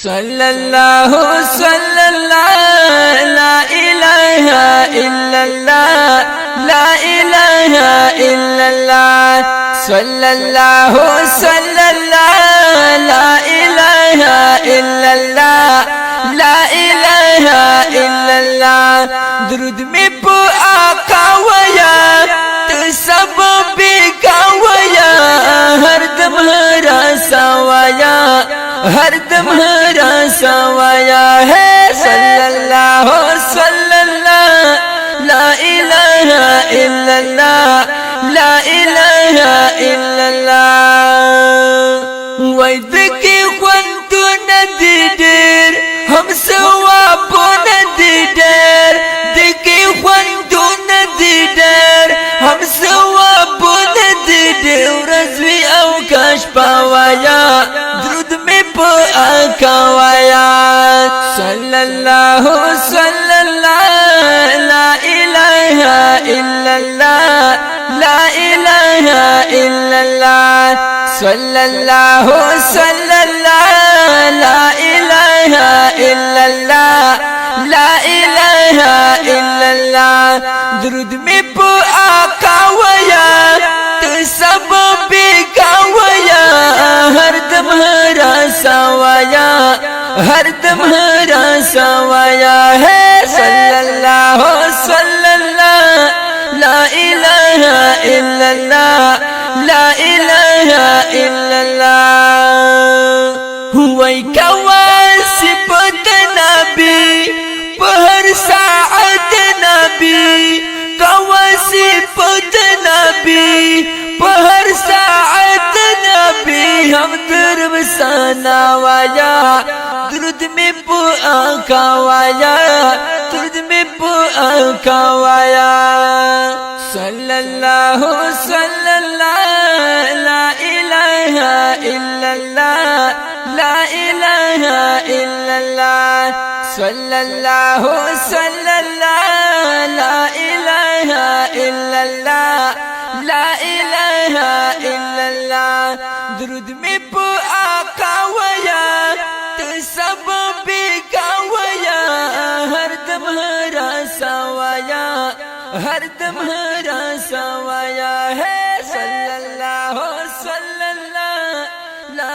सल्लल्लाहु सल्लल्लाहु ला इलाहा इल्लल्लाह ला इलाहा इल्लल्लाह सल्लल्लाहु सल्लल्लाहु ला इलाहा इल्लल्लाह ला इलाहा इल्लल्लाह दुरूद में पो आका वया तो सब बेगावया हरदम हरा सवाया हरदम हरा सवाया है सल्लल्लाहु सल्लल्लाहु ला इलाहा इल्लल्लाह ला इलाहा इल्लल्लाह वैद के ख्वंतु नदीर हम सवाबो नदीर देखे ख्वंतु नदीर हम सवाबो नदीर रज़वी अवकाश पावाया दुरूद में पो आकावाया सल्लल्लाहु सल्लल्लाहु ला इलाहा इल्लल्लाह ला इलाहा इल्लल्लाह सल्लल्लाहु सल्लल्लाहु ला इलाहा इल्लल्लाह ला इलाहा इल्लल्लाह दुरूद में पो आकावाया तो सब बेगावया हरदम हरा सवाया हरदम हरा सवाया है सल्लल्लाहु सल्लल्लाहु ला इलाहा इल्लल्लाह ला इलाहा इल्लल्लाह हुवै कवासिब नबी पहर साअत नबी कवासिब नबी पहर साअत नबी हम दुर्ब सनावाया दुरूद में पो आकावाया दुरूद में पो आकावाया सल्लल्लाहु सल्लल्लाहु ला इलाहा इल्लल्लाह ला इलाहा इल्लल्लाह सल्लल्लाहु सल्लल्लाहु ला इलाहा इल्लल्लाह ला इलाहा इल्लल्लाह दुरूद में पो आकावया तो सब बेगावया हरदम हरा सवाया हरदम हरा सवाया है सल्लल्लाहु सल्लल्लाहु ला